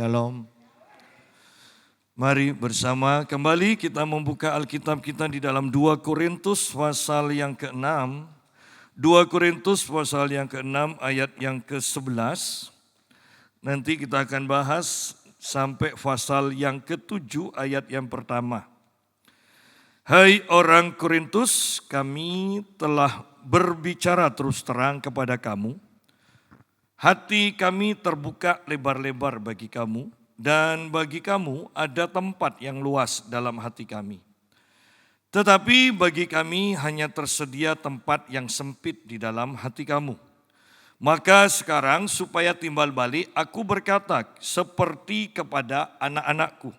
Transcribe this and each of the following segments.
Shalom. Mari bersama kembali kita membuka Alkitab kita di dalam 2 Korintus pasal yang ke-6. 2 Korintus pasal yang ke-6 ayat yang ke-11. Nanti kita akan bahas sampai pasal yang ke-7 ayat yang pertama. Hai orang Korintus, kami telah berbicara terus terang kepada kamu. Hati kami terbuka lebar-lebar bagi kamu. Dan bagi kamu ada tempat yang luas dalam hati kami. Tetapi bagi kami hanya tersedia tempat yang sempit di dalam hati kamu. Maka sekarang supaya timbal balik aku berkata seperti kepada anak-anakku.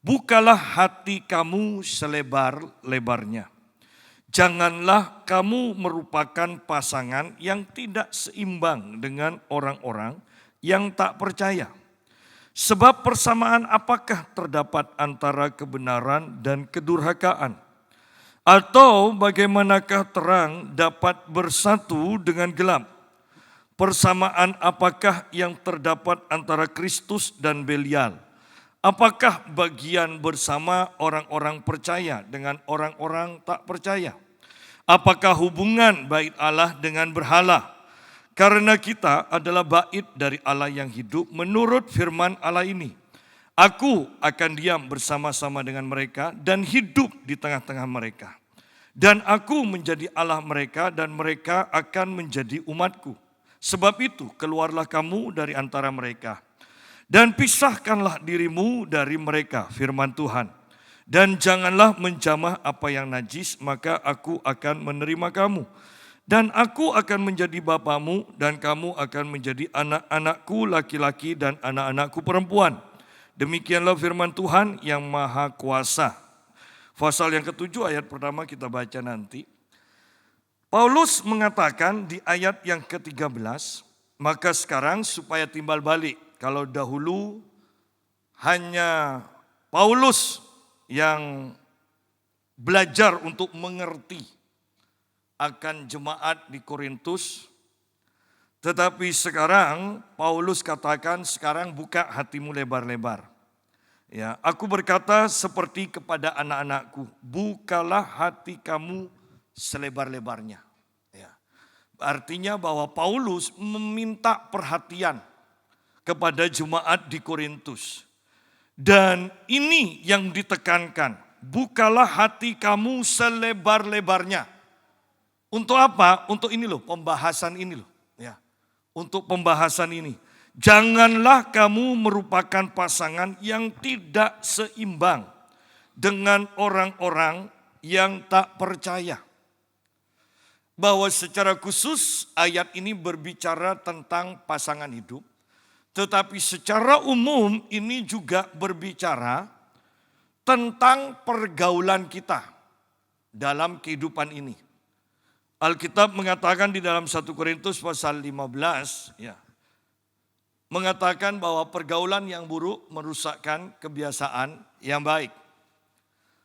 Bukalah hati kamu selebar-lebarnya. Janganlah kamu merupakan pasangan yang tidak seimbang dengan orang-orang yang tak percaya. Sebab persamaan apakah terdapat antara kebenaran dan kedurhakaan? Atau bagaimanakah terang dapat bersatu dengan gelap? Persamaan apakah yang terdapat antara Kristus dan Belial? Apakah bagian bersama orang-orang percaya dengan orang-orang tak percaya? Apakah hubungan bait Allah dengan berhala? Karena kita adalah bait dari Allah yang hidup menurut firman Allah ini. Aku akan diam bersama-sama dengan mereka dan hidup di tengah-tengah mereka. Dan aku menjadi Allah mereka dan mereka akan menjadi umatku. Sebab itu keluarlah kamu dari antara mereka. Dan pisahkanlah dirimu dari mereka, firman Tuhan. Dan janganlah menjamah apa yang najis, maka aku akan menerima kamu. Dan aku akan menjadi bapamu dan kamu akan menjadi anak-anakku laki-laki dan anak-anakku perempuan. Demikianlah firman Tuhan yang maha kuasa. Pasal yang ke-7 ayat pertama kita baca nanti. Paulus mengatakan di ayat yang ke-13, maka sekarang supaya timbal balik. Kalau dahulu hanya Paulus yang belajar untuk mengerti akan jemaat di Korintus. Tetapi sekarang Paulus katakan sekarang buka hatimu lebar-lebar. Ya, aku berkata seperti kepada anak-anakku, bukalah hati kamu selebar-lebarnya. Ya. Artinya bahwa Paulus meminta perhatian kepada jemaat di Korintus. Dan ini yang ditekankan, bukalah hati kamu selebar-lebarnya. Untuk apa? Untuk ini loh, pembahasan ini loh. Ya, untuk pembahasan ini. Janganlah kamu merupakan pasangan yang tidak seimbang dengan orang-orang yang tak percaya. Bahwa secara khusus ayat ini berbicara tentang pasangan hidup. Tetapi secara umum ini juga berbicara tentang pergaulan kita dalam kehidupan ini. Alkitab mengatakan di dalam 1 Korintus pasal 15, ya, mengatakan bahwa pergaulan yang buruk merusakkan kebiasaan yang baik.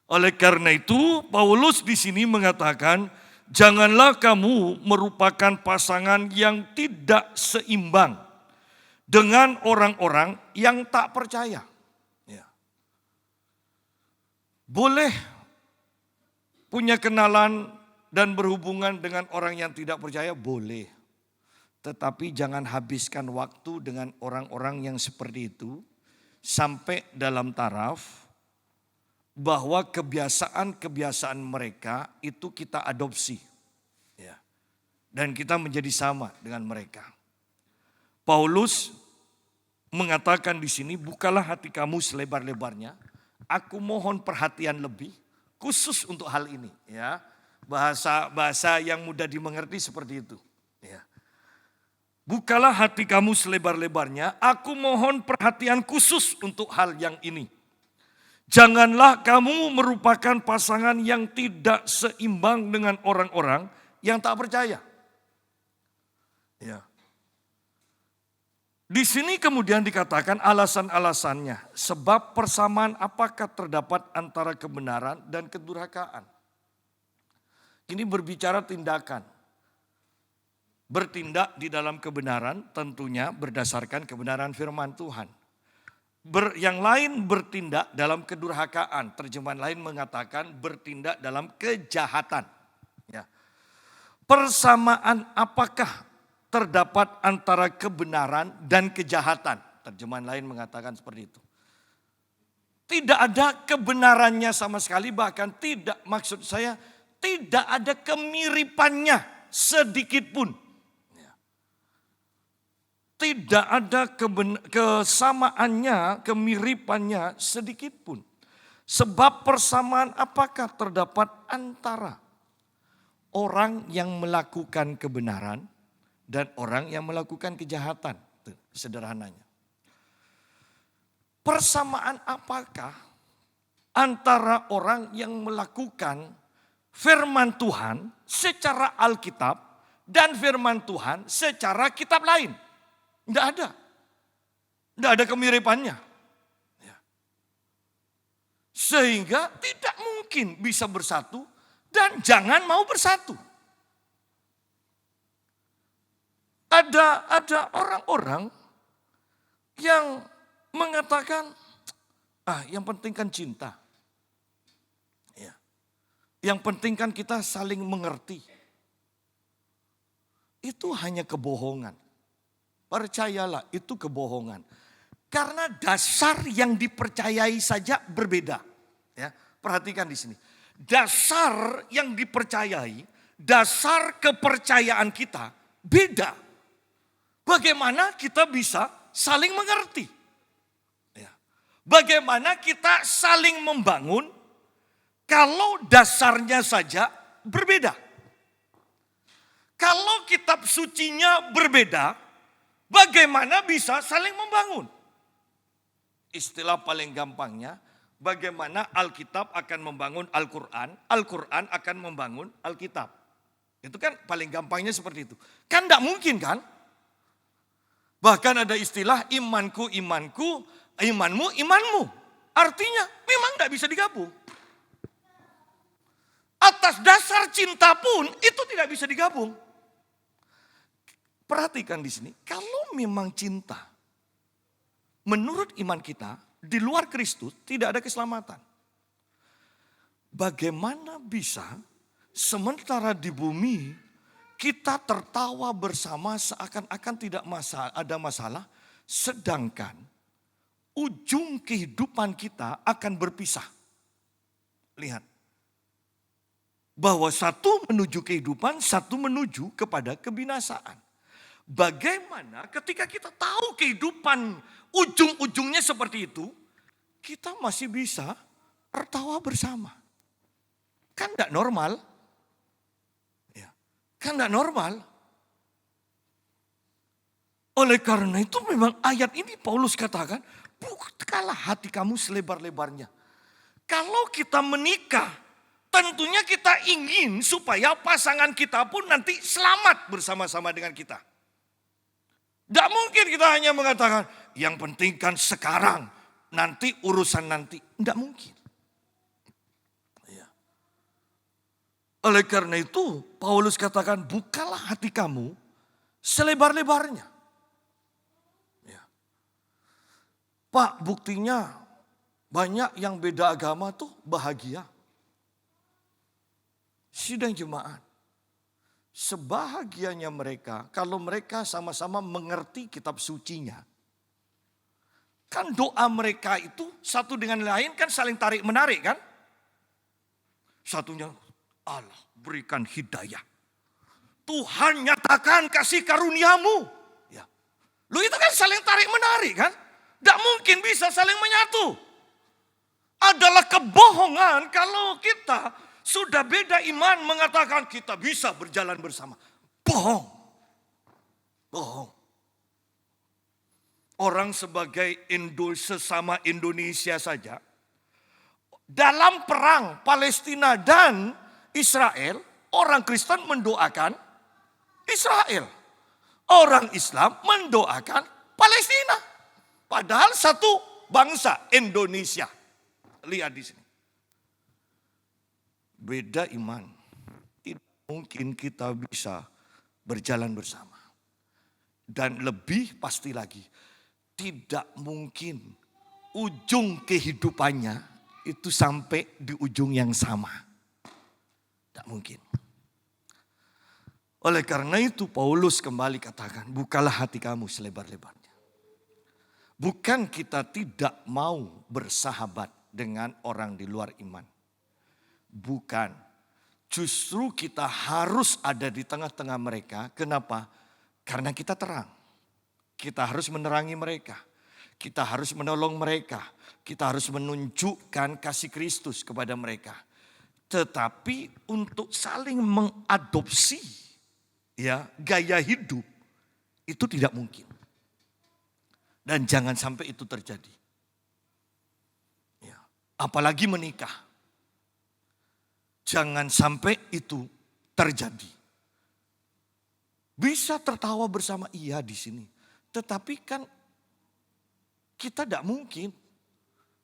Oleh karena itu, Paulus di sini mengatakan, janganlah kamu merupakan pasangan yang tidak seimbang dengan orang-orang yang tak percaya. Ya. Boleh punya kenalan dan berhubungan dengan orang yang tidak percaya boleh. Tetapi jangan habiskan waktu dengan orang-orang yang seperti itu. Sampai dalam taraf bahwa kebiasaan-kebiasaan mereka itu kita adopsi. Ya. Dan kita menjadi sama dengan mereka. Paulus mengatakan di sini, bukalah hati kamu selebar-lebarnya. Aku mohon perhatian lebih khusus untuk hal ini. Ya. Bahasa yang mudah dimengerti seperti itu. Ya. Bukalah hati kamu selebar-lebarnya, aku mohon perhatian khusus untuk hal yang ini. Janganlah kamu merupakan pasangan yang tidak seimbang dengan orang-orang yang tak percaya. Ya. Di sini kemudian dikatakan alasan-alasannya, sebab persamaan apakah terdapat antara kebenaran dan kedurhakaan. Ini berbicara tindakan. Bertindak di dalam kebenaran tentunya berdasarkan kebenaran firman Tuhan. Yang lain bertindak dalam kedurhakaan. Terjemahan lain mengatakan bertindak dalam kejahatan. Ya. Persamaan apakah terdapat antara kebenaran dan kejahatan? Terjemahan lain mengatakan seperti itu. Tidak ada kebenarannya sama sekali, bahkan tidak, maksud saya tidak ada kemiripannya sedikit pun. Tidak ada kesamaannya, kemiripannya sedikit pun. Sebab persamaan apakah terdapat antara orang yang melakukan kebenaran dan orang yang melakukan kejahatan? Tuh, sederhananya. Persamaan apakah antara orang yang melakukan firman Tuhan secara Alkitab dan firman Tuhan secara kitab lain? Tidak ada. Tidak ada kemiripannya. Ya. Sehingga tidak mungkin bisa bersatu dan jangan mau bersatu. Ada orang-orang yang mengatakan, yang penting kan cinta. Ya. Yang penting kan kita saling mengerti. Itu hanya kebohongan. Percayalah, itu kebohongan. Karena dasar yang dipercayai saja berbeda. Ya, perhatikan di sini. Dasar yang dipercayai, dasar kepercayaan kita beda. Bagaimana kita bisa saling mengerti? Ya. Bagaimana kita saling membangun kalau dasarnya saja berbeda? Kalau kitab sucinya berbeda, bagaimana bisa saling membangun? Istilah paling gampangnya, bagaimana Alkitab akan membangun Al-Quran, Al-Quran akan membangun Alkitab. Itu kan paling gampangnya seperti itu. Kan tidak mungkin kan? Bahkan ada istilah imanku, imanku, imanmu, imanmu. Artinya memang tidak bisa digabung. Atas dasar cinta pun itu tidak bisa digabung. Perhatikan di sini, kalau memang cinta, menurut iman kita, di luar Kristus tidak ada keselamatan. Bagaimana bisa sementara di bumi kita tertawa bersama seakan-akan tidak ada masalah, sedangkan ujung kehidupan kita akan berpisah. Lihat, bahwa satu menuju kehidupan, satu menuju kepada kebinasaan. Bagaimana ketika kita tahu kehidupan ujung-ujungnya seperti itu, kita masih bisa tertawa bersama. Kan tidak normal. Ya, kan tidak normal. Oleh karena itu memang ayat ini Paulus katakan, bukalah hati kamu selebar-lebarnya. Kalau kita menikah, tentunya kita ingin supaya pasangan kita pun nanti selamat bersama-sama dengan kita. Tidak mungkin kita hanya mengatakan, yang penting kan sekarang, nanti urusan nanti. Tidak mungkin. Ya. Oleh karena itu, Paulus katakan, bukalah hati kamu selebar-lebarnya. Ya. Pak, buktinya banyak yang beda agama tuh bahagia. Sidang jemaat. Sebahagianya mereka, kalau mereka sama-sama mengerti kitab sucinya. Kan doa mereka itu satu dengan lain kan saling tarik-menarik kan. Satunya, Allah berikan hidayah. Tuhan nyatakan kasih karuniamu. Ya. Lu itu kan saling tarik-menarik kan. Tidak mungkin bisa saling menyatu. Adalah kebohongan kalau kita sudah beda iman mengatakan kita bisa berjalan bersama. Bohong. Bohong. Orang sebagai sesama Indonesia saja. Dalam perang Palestina dan Israel, orang Kristen mendoakan Israel. Orang Islam mendoakan Palestina. Padahal satu bangsa Indonesia. Lihat di sini. Beda iman. Tidak mungkin kita bisa berjalan bersama. Dan lebih pasti lagi, tidak mungkin ujung kehidupannya itu sampai di ujung yang sama. Tidak mungkin. Oleh karena itu Paulus kembali katakan, bukalah hati kamu selebar-lebarnya. Bukan kita tidak mau bersahabat dengan orang di luar iman. Bukan. Justru kita harus ada di tengah-tengah mereka. Kenapa? Karena kita terang. Kita harus menerangi mereka. Kita harus menolong mereka. Kita harus menunjukkan kasih Kristus kepada mereka. Tetapi untuk saling mengadopsi gaya hidup itu tidak mungkin. Dan jangan sampai itu terjadi. Apalagi menikah. Jangan sampai itu terjadi. Bisa tertawa bersama iya di sini. Tetapi kan kita tidak mungkin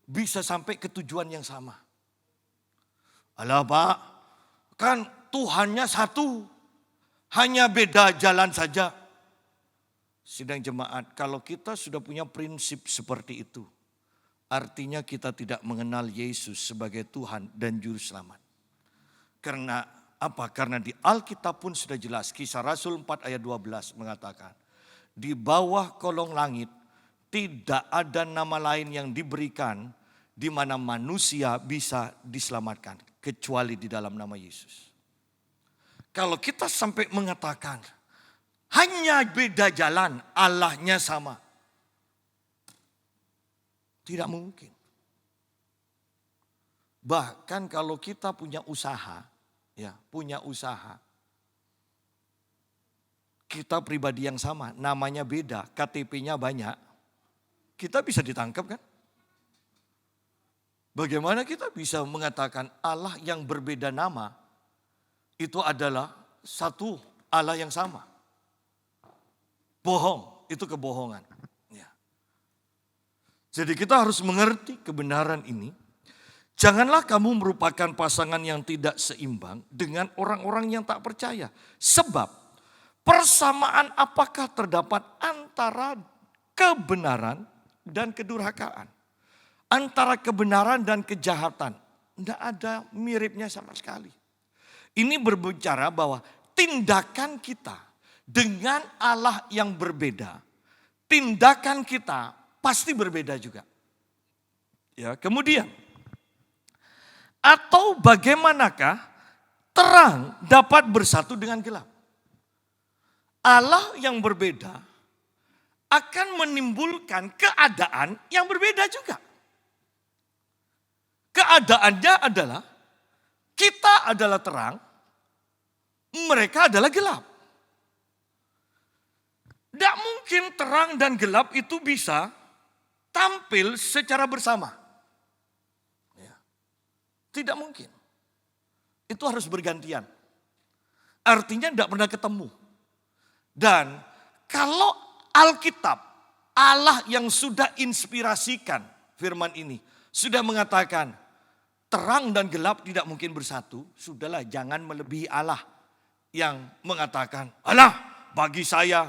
bisa sampai ke tujuan yang sama. Alah Pak, kan Tuhannya satu. Hanya beda jalan saja. Sidang jemaat, kalau kita sudah punya prinsip seperti itu. Artinya kita tidak mengenal Yesus sebagai Tuhan dan Juru Selamat. Karena apa? Karena di Alkitab pun sudah jelas. Kisah Rasul 4 ayat 12 mengatakan. Di bawah kolong langit tidak ada nama lain yang diberikan di mana manusia bisa diselamatkan. Kecuali di dalam nama Yesus. Kalau kita sampai mengatakan hanya beda jalan, Allahnya sama. Tidak mungkin. Bahkan kalau kita punya usaha, kita pribadi yang sama, namanya beda, KTP-nya banyak, kita bisa ditangkap kan? Bagaimana kita bisa mengatakan Allah yang berbeda nama, itu adalah satu Allah yang sama? Bohong, itu kebohongan. Jadi kita harus mengerti kebenaran ini. Janganlah kamu merupakan pasangan yang tidak seimbang dengan orang-orang yang tak percaya. Sebab persamaan apakah terdapat antara kebenaran dan kedurhakaan? Antara kebenaran dan kejahatan. Tidak ada miripnya sama sekali. Ini berbicara bahwa tindakan kita dengan Allah yang berbeda. Tindakan kita pasti berbeda juga. Kemudian, atau bagaimanakah terang dapat bersatu dengan gelap? Allah yang berbeda akan menimbulkan keadaan yang berbeda juga. Keadaannya adalah kita adalah terang, mereka adalah gelap. Tidak mungkin terang dan gelap itu bisa tampil secara bersama. Tidak mungkin. Itu harus bergantian. Artinya tidak pernah ketemu. Dan kalau Alkitab, Allah yang sudah inspirasikan firman ini, sudah mengatakan terang dan gelap tidak mungkin bersatu, sudahlah jangan melebihi Allah yang mengatakan, alah bagi saya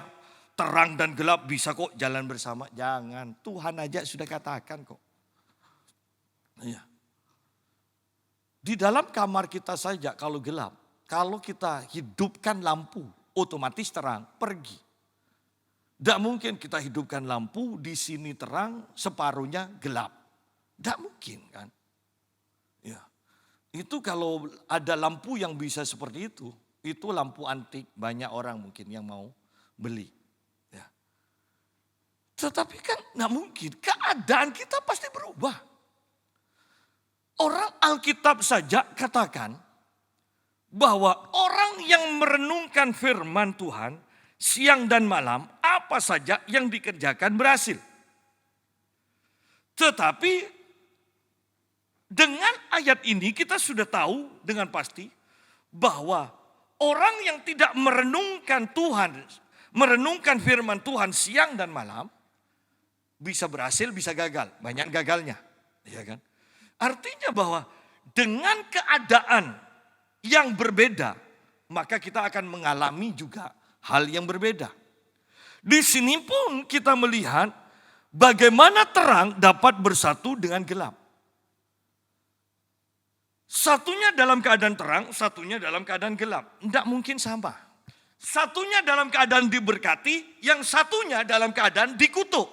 terang dan gelap bisa kok jalan bersama. Jangan, Tuhan aja sudah katakan kok. Di dalam kamar kita saja kalau gelap, kalau kita hidupkan lampu, otomatis terang, pergi. Tidak mungkin kita hidupkan lampu, di sini terang, separuhnya gelap. Tidak mungkin kan. Itu kalau ada lampu yang bisa seperti itu lampu antik, banyak orang mungkin yang mau beli. Tetapi kan tidak mungkin, keadaan kita pasti berubah. Orang Alkitab saja katakan bahwa orang yang merenungkan firman Tuhan siang dan malam, apa saja yang dikerjakan berhasil. Tetapi dengan ayat ini kita sudah tahu dengan pasti bahwa orang yang tidak merenungkan Tuhan, merenungkan firman Tuhan siang dan malam, bisa berhasil, bisa gagal. Banyak gagalnya. Ya kan? Artinya bahwa dengan keadaan yang berbeda, maka kita akan mengalami juga hal yang berbeda. Di sini pun kita melihat bagaimana terang dapat bersatu dengan gelap? Satunya dalam keadaan terang, satunya dalam keadaan gelap. Tidak mungkin sama. Satunya dalam keadaan diberkati, yang satunya dalam keadaan dikutuk.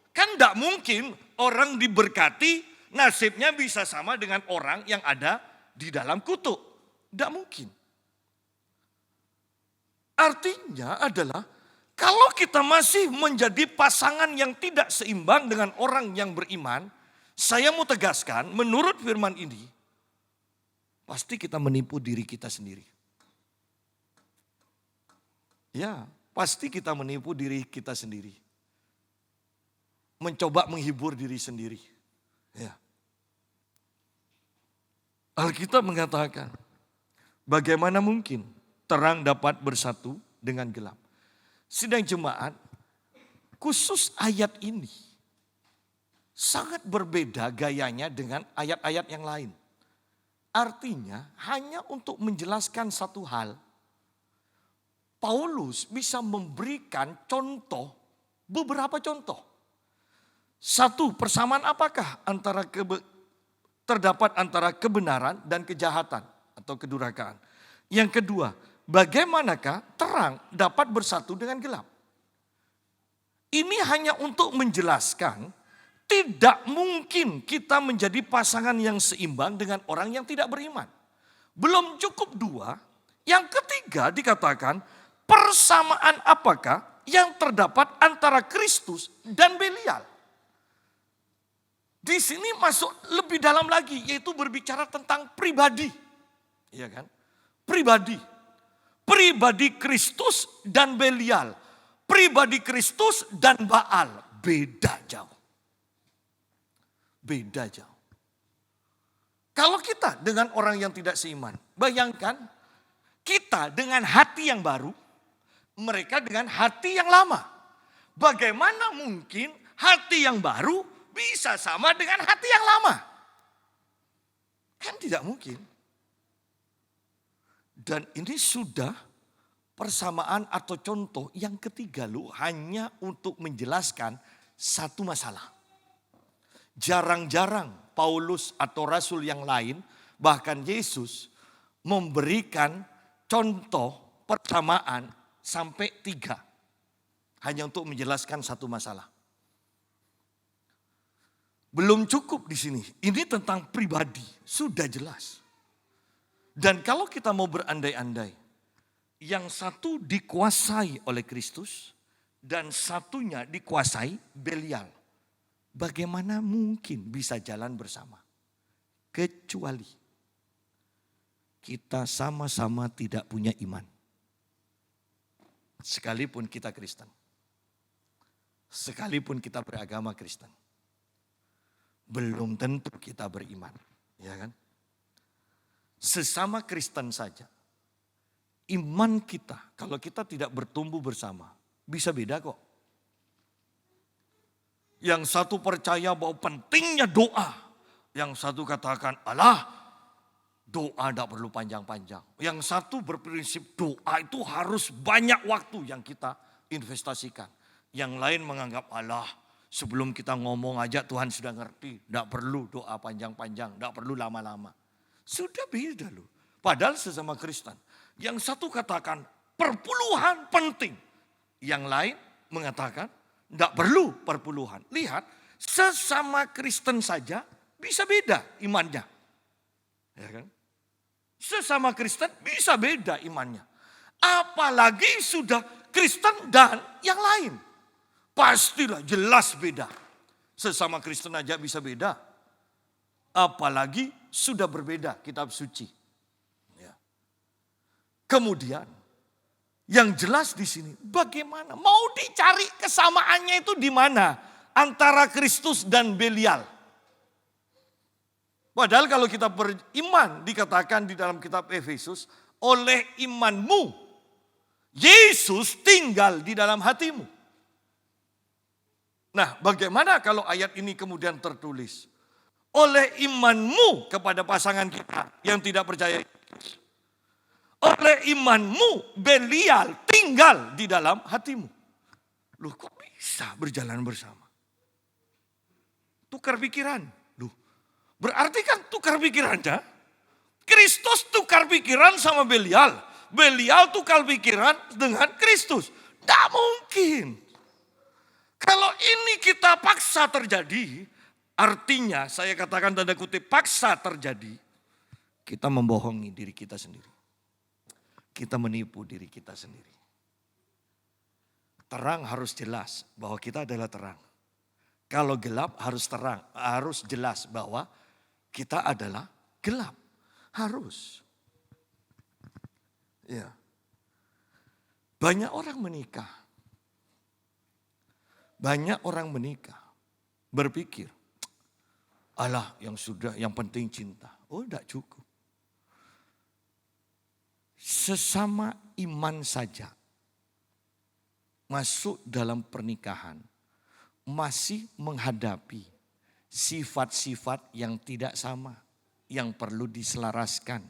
Kan tidak mungkin orang diberkati nasibnya bisa sama dengan orang yang ada di dalam kutuk. Tidak mungkin. Artinya adalah kalau kita masih menjadi pasangan yang tidak seimbang dengan orang yang beriman, saya mau tegaskan menurut firman ini, pasti kita menipu diri kita sendiri. Ya, pasti kita menipu diri kita sendiri. Mencoba menghibur diri sendiri. Ya. Alkitab mengatakan, bagaimana mungkin terang dapat bersatu dengan gelap? Sidang jemaat, khusus ayat ini sangat berbeda gayanya dengan ayat-ayat yang lain. Artinya hanya untuk menjelaskan satu hal, Paulus bisa memberikan contoh, beberapa contoh. Satu, persamaan apakah terdapat antara kebenaran dan kejahatan atau kedurhakaan. Yang kedua, bagaimanakah terang dapat bersatu dengan gelap. Ini hanya untuk menjelaskan tidak mungkin kita menjadi pasangan yang seimbang dengan orang yang tidak beriman. Belum cukup dua, yang ketiga dikatakan persamaan apakah yang terdapat antara Kristus dan Belial. Di sini masuk lebih dalam lagi, yaitu berbicara tentang pribadi. Iya kan? Pribadi. Pribadi Kristus dan Belial. Pribadi Kristus dan Baal. Beda jauh. Beda jauh. Kalau kita dengan orang yang tidak seiman, bayangkan kita dengan hati yang baru, mereka dengan hati yang lama. Bagaimana mungkin hati yang baru bisa sama dengan hati yang lama? Kan tidak mungkin. Dan ini sudah persamaan atau contoh yang ketiga loh, hanya untuk menjelaskan satu masalah. Jarang-jarang Paulus atau rasul yang lain, bahkan Yesus memberikan contoh persamaan sampai 3. Hanya untuk menjelaskan satu masalah. Belum cukup di sini. Ini tentang pribadi, sudah jelas. Dan kalau kita mau berandai-andai, yang satu dikuasai oleh Kristus dan satunya dikuasai Belial. Bagaimana mungkin bisa jalan bersama? Kecuali kita sama-sama tidak punya iman. Sekalipun kita Kristen. Sekalipun kita beragama Kristen. Belum tentu kita beriman, ya kan? Sesama Kristen saja, iman kita kalau kita tidak bertumbuh bersama bisa beda kok. Yang satu percaya bahwa pentingnya doa, yang satu katakan alah doa tidak perlu panjang-panjang. Yang satu berprinsip doa itu harus banyak waktu yang kita investasikan. Yang lain menganggap alah sebelum kita ngomong aja Tuhan sudah ngerti. Tidak perlu doa panjang-panjang, tidak perlu lama-lama. Sudah beda loh. Padahal sesama Kristen. Yang satu katakan perpuluhan penting. Yang lain mengatakan tidak perlu perpuluhan. Lihat, sesama Kristen saja bisa beda imannya. Ya kan? Sesama Kristen bisa beda imannya. Apalagi sudah Kristen dan yang lain. Pastilah jelas beda. Sesama Kristen aja bisa beda. Apalagi sudah berbeda kitab suci. Ya. Kemudian yang jelas di sini bagaimana mau dicari kesamaannya itu di mana antara Kristus dan Belial. Padahal kalau kita beriman dikatakan di dalam kitab Efesus, oleh imanmu Yesus tinggal di dalam hatimu. Nah, bagaimana kalau ayat ini kemudian tertulis? Oleh imanmu kepada pasangan kita yang tidak percaya. Oleh imanmu Belial tinggal di dalam hatimu. Loh kok bisa berjalan bersama? Tukar pikiran. Loh, berarti kan tukar pikirannya. Kristus tukar pikiran sama Belial. Belial tukar pikiran dengan Kristus. Tidak mungkin. Kalau ini kita paksa terjadi, artinya saya katakan tanda kutip paksa terjadi, kita membohongi diri kita sendiri. Kita menipu diri kita sendiri. Terang harus jelas bahwa kita adalah terang. Kalau gelap harus terang, harus jelas bahwa kita adalah gelap. Harus. Ya. Banyak orang menikah. Banyak orang menikah. Berpikir, alah yang penting cinta. Oh, tidak cukup. Sesama iman saja masuk dalam pernikahan masih menghadapi sifat-sifat yang tidak sama, yang perlu diselaraskan.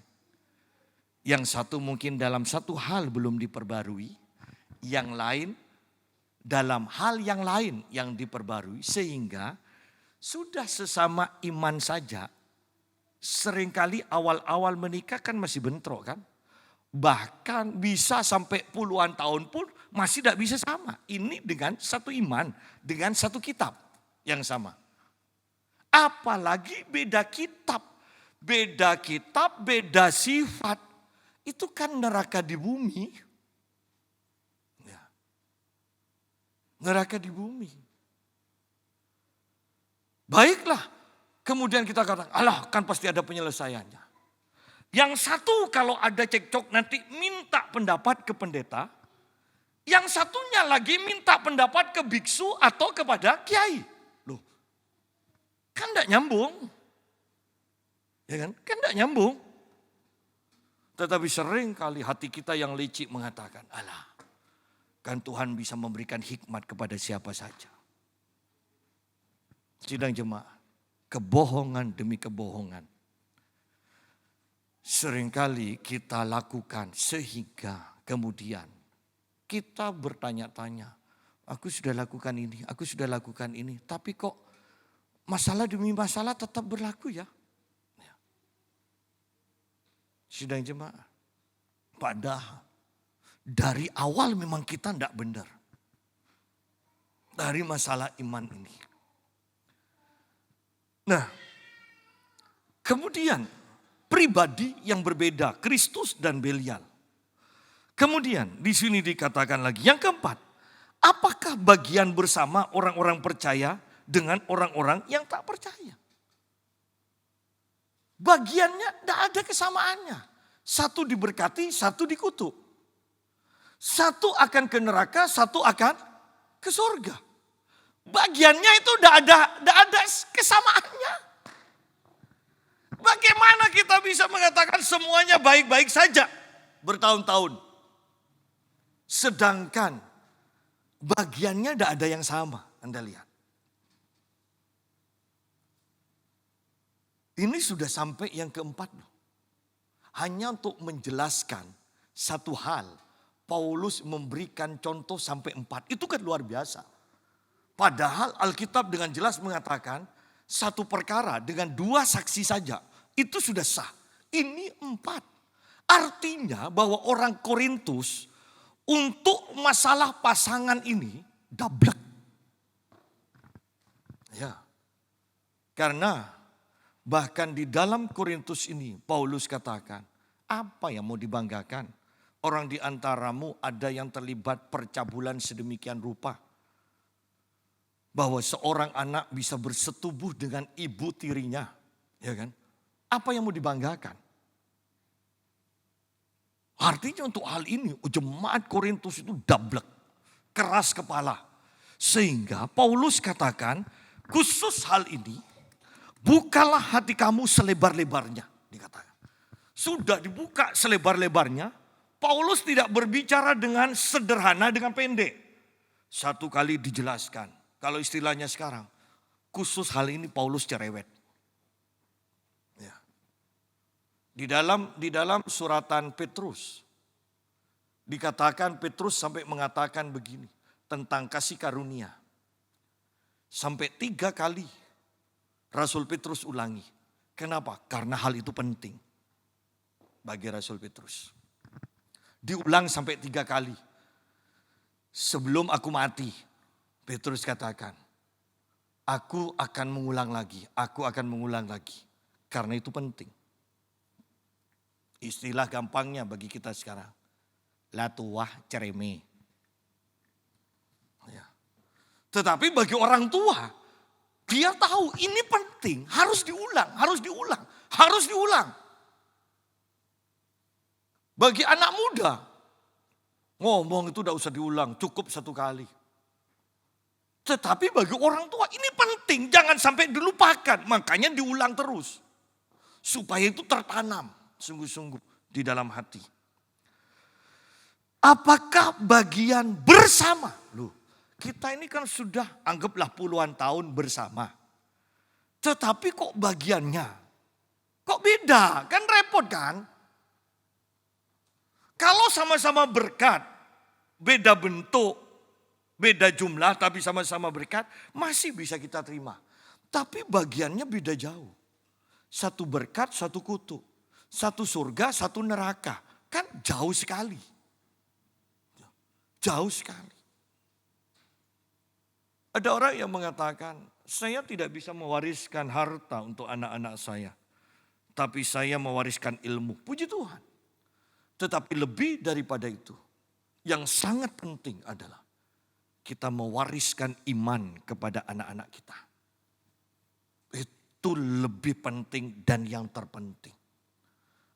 Yang satu mungkin dalam satu hal belum diperbarui, yang lain dalam hal yang lain yang diperbarui, sehingga sudah sesama iman saja seringkali awal-awal menikah kan masih bentrok kan. Bahkan bisa sampai puluhan tahun pun masih tidak bisa sama. Ini dengan satu iman, dengan satu kitab yang sama. Apalagi beda kitab, beda sifat. Itu kan neraka di bumi. Ya. Neraka di bumi. Baiklah, kemudian kita katakan, alah kan pasti ada penyelesaiannya. Yang satu kalau ada cekcok nanti minta pendapat ke pendeta. Yang satunya lagi minta pendapat ke biksu atau kepada kiai. Loh, kan tidak nyambung. Ya kan tidak nyambung. Tetapi sering kali hati kita yang licik mengatakan, alah kan Tuhan bisa memberikan hikmat kepada siapa saja. Sidang jemaah, kebohongan demi kebohongan seringkali kita lakukan sehingga kemudian kita bertanya-tanya, aku sudah lakukan ini, tapi kok masalah demi masalah tetap berlaku ya. Sidang jemaah, padahal dari awal memang kita tidak benar. Dari masalah iman ini. Nah, kemudian pribadi yang berbeda, Kristus dan Belial. Kemudian di sini dikatakan lagi yang keempat, apakah bagian bersama orang-orang percaya dengan orang-orang yang tak percaya? Bagiannya tidak ada kesamaannya. Satu diberkati, satu dikutuk. Satu akan ke neraka, satu akan ke surga. Bagiannya itu tidak ada kesamaannya. Bagaimana kita bisa mengatakan semuanya baik-baik saja bertahun-tahun. Sedangkan bagiannya tidak ada yang sama. Anda lihat. Ini sudah sampai yang keempat. Hanya untuk menjelaskan satu hal. Paulus memberikan contoh sampai 4. Itu kan luar biasa. Padahal Alkitab dengan jelas mengatakan satu perkara dengan 2 saksi saja. Itu sudah sah. Ini 4. Artinya bahwa orang Korintus untuk masalah pasangan ini dablek. Ya. Karena bahkan di dalam Korintus ini Paulus katakan, apa yang mau dibanggakan? Orang di antaramu ada yang terlibat percabulan sedemikian rupa. Bahwa seorang anak bisa bersetubuh dengan ibu tirinya. Ya kan? Apa yang mau dibanggakan? Artinya untuk hal ini jemaat Korintus itu dablek. Keras kepala. Sehingga Paulus katakan khusus hal ini bukalah hati kamu selebar-lebarnya. Dikatakan. Sudah dibuka selebar-lebarnya. Paulus tidak berbicara dengan sederhana, dengan pendek. Satu kali dijelaskan. Kalau istilahnya sekarang. Khusus hal ini Paulus cerewet. Ya. Di dalam suratan Petrus. Dikatakan Petrus sampai mengatakan begini. Tentang kasih karunia. Sampai 3 kali Rasul Petrus ulangi. Kenapa? Karena hal itu penting bagi Rasul Petrus. Diulang sampai 3 kali. Sebelum aku mati, Petrus katakan, aku akan mengulang lagi, aku akan mengulang lagi. Karena itu penting. Istilah gampangnya bagi kita sekarang. Latuah cereme. Ya. Tetapi bagi orang tua, dia tahu ini penting, harus diulang, harus diulang, harus diulang. Bagi anak muda, ngomong itu tidak usah diulang, cukup 1 kali. Tetapi bagi orang tua ini penting, jangan sampai dilupakan, makanya diulang terus. Supaya itu tertanam sungguh-sungguh di dalam hati. Apakah bagian bersama? Loh, kita ini kan sudah anggaplah puluhan tahun bersama. Tetapi kok bagiannya? Kok beda? Kan repot kan? Kalau sama-sama berkat, beda bentuk, beda jumlah tapi sama-sama berkat, masih bisa kita terima. Tapi bagiannya beda jauh. Satu berkat, satu kutuk. Satu surga, satu neraka. Kan jauh sekali. Jauh sekali. Ada orang yang mengatakan, saya tidak bisa mewariskan harta untuk anak-anak saya. Tapi saya mewariskan ilmu. Puji Tuhan. Tetapi lebih daripada itu, yang sangat penting adalah kita mewariskan iman kepada anak-anak kita. Itu lebih penting dan yang terpenting.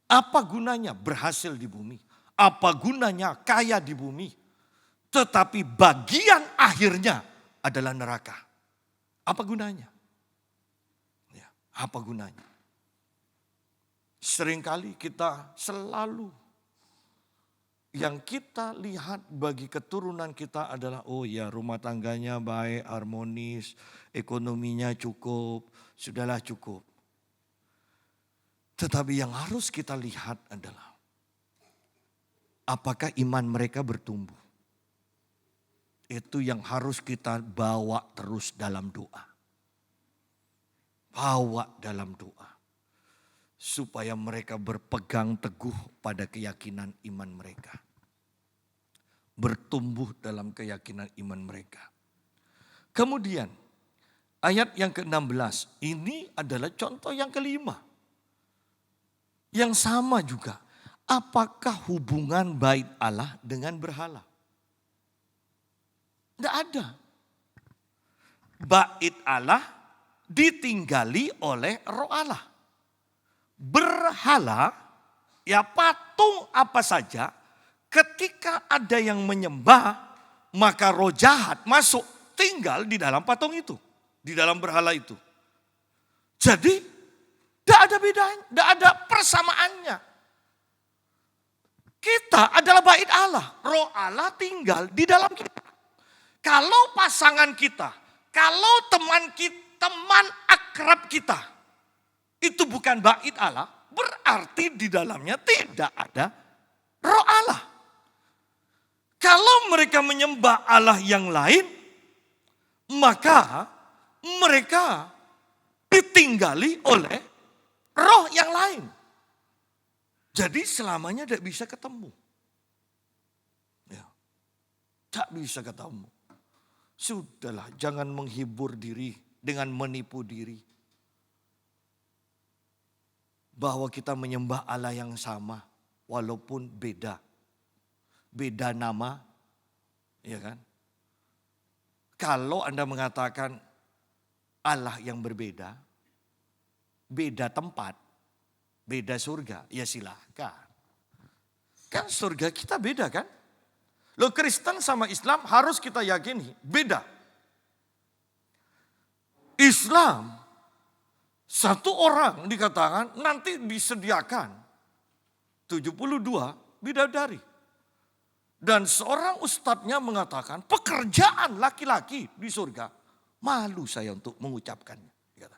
Apa gunanya berhasil di bumi? Apa gunanya kaya di bumi? Tetapi bagian akhirnya adalah neraka. Apa gunanya? Ya, apa gunanya? Seringkali kita selalu yang kita lihat bagi keturunan kita adalah, oh ya rumah tangganya baik, harmonis, ekonominya cukup, sudahlah cukup. Tetapi yang harus kita lihat adalah, apakah iman mereka bertumbuh? Itu yang harus kita bawa terus dalam doa. Bawa dalam doa. Supaya mereka berpegang teguh pada keyakinan iman mereka. Bertumbuh dalam keyakinan iman mereka. Kemudian ayat yang ke-16 ini adalah contoh yang kelima. Yang sama juga. Apakah hubungan bait Allah dengan berhala? Tidak ada. Bait Allah ditinggali oleh roh Allah. Berhala, ya patung apa saja, ketika ada yang menyembah, maka roh jahat masuk tinggal di dalam patung itu. Di dalam berhala itu. Jadi, tidak ada bedanya, tidak ada persamaannya. Kita adalah bait Allah, roh Allah tinggal di dalam kita. Kalau pasangan kita, kalau teman akrab kita, itu bukan bait Allah, berarti di dalamnya tidak ada roh Allah. Kalau mereka menyembah Allah yang lain, maka mereka ditinggali oleh roh yang lain. Jadi selamanya tidak bisa ketemu. Ya, tidak bisa ketemu. Sudahlah, jangan menghibur diri dengan menipu diri. Bahwa kita menyembah Allah yang sama walaupun beda. Beda nama, ya kan? Kalau Anda mengatakan Allah yang berbeda, beda tempat, beda surga, ya silahkan. Kan surga kita beda kan? Loh Kristen sama Islam harus kita yakini beda. Islam satu orang dikatakan nanti disediakan 72 bidadari. Dan seorang ustadznya mengatakan pekerjaan laki-laki di surga. Malu saya untuk mengucapkannya. Dikata.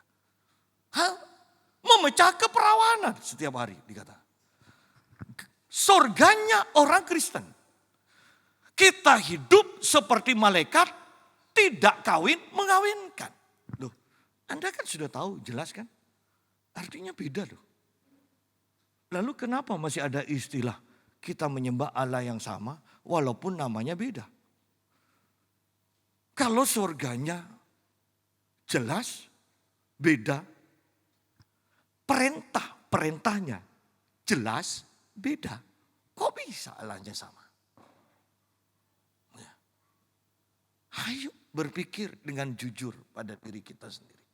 Memecah keperawanan setiap hari dikata. Surganya orang Kristen. Kita hidup seperti malaikat tidak kawin mengawinkan. Loh, Anda kan sudah tahu, jelas kan? Artinya beda loh. Lalu kenapa masih ada istilah kita menyembah Allah yang sama walaupun namanya beda? Kalau surganya jelas beda, perintahnya jelas beda. Kok bisa Allahnya sama? Ya. Ayo berpikir dengan jujur pada diri kita sendiri.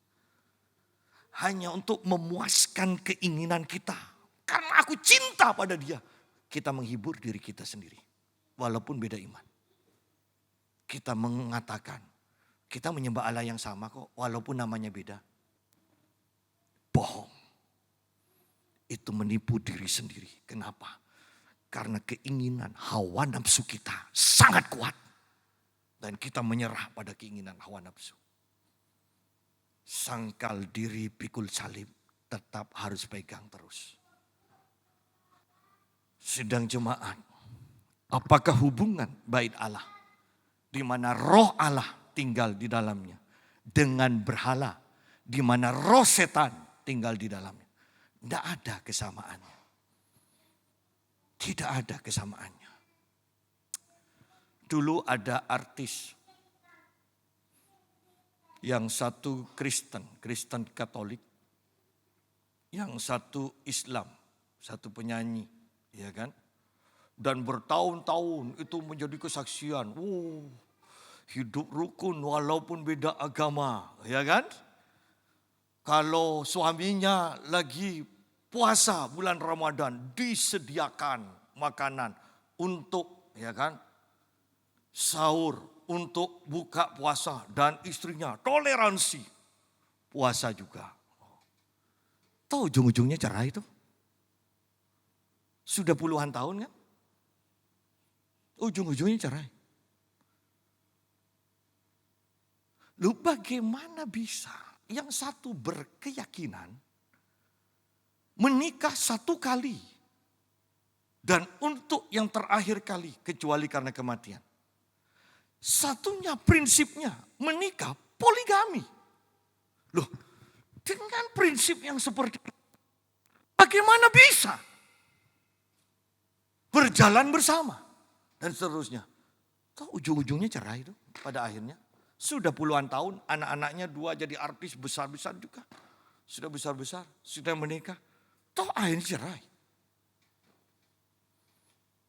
Hanya untuk memuaskan keinginan kita. Karena aku cinta pada dia. Kita menghibur diri kita sendiri. Walaupun beda iman. Kita mengatakan, kita menyembah Allah yang sama kok. Walaupun namanya beda. Bohong. Itu menipu diri sendiri. Kenapa? Karena keinginan hawa nafsu kita sangat kuat. Dan kita menyerah pada keinginan hawa nafsu. Sangkal diri pikul salib tetap harus pegang terus. Sidang jemaat, apakah hubungan bait Allah di mana roh Allah tinggal di dalamnya dengan berhala di mana roh setan tinggal di dalamnya? Tidak ada kesamaannya. Tidak ada kesamaannya. Dulu ada artis. Yang satu Kristen Katolik. Yang satu Islam, satu penyanyi, ya kan? Dan bertahun-tahun itu menjadi kesaksian. Hidup rukun walaupun beda agama, ya kan? Kalau suaminya lagi puasa bulan Ramadan, disediakan makanan untuk, ya kan? Sahur. Untuk buka puasa dan istrinya toleransi puasa juga. Tahu ujung-ujungnya cerai itu? Sudah puluhan tahun kan? Ujung-ujungnya cerai. Lalu bagaimana bisa yang satu berkeyakinan menikah satu kali dan untuk yang terakhir kali kecuali karena kematian? Satunya prinsipnya menikah poligami. Loh, dengan prinsip yang seperti itu, bagaimana bisa berjalan bersama dan seterusnya? Tahu ujung-ujungnya cerai itu pada akhirnya. Sudah puluhan tahun anak-anaknya 2 jadi artis besar-besar juga. Sudah besar-besar, sudah menikah. Tahu akhirnya cerai.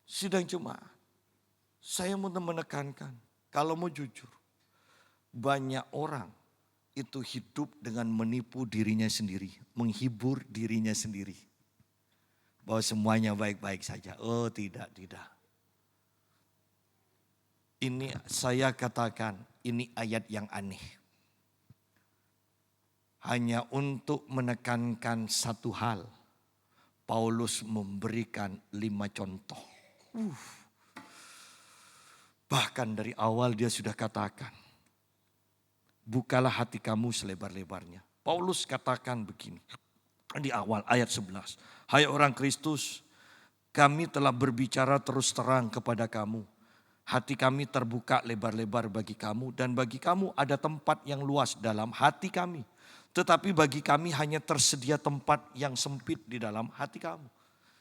Sidang jemaat, saya mau menekankan. Kalau mau jujur, banyak orang itu hidup dengan menipu dirinya sendiri, menghibur dirinya sendiri. Bahwa semuanya baik-baik saja. Oh tidak. Ini saya katakan, ini ayat yang aneh. Hanya untuk menekankan satu hal, Paulus memberikan 5 contoh. Bahkan dari awal dia sudah katakan, bukalah hati kamu selebar-lebarnya. Paulus katakan begini, di awal ayat 11. Hai orang Kristus, kami telah berbicara terus terang kepada kamu. Hati kami terbuka lebar-lebar bagi kamu dan bagi kamu ada tempat yang luas dalam hati kami. Tetapi bagi kami hanya tersedia tempat yang sempit di dalam hati kamu.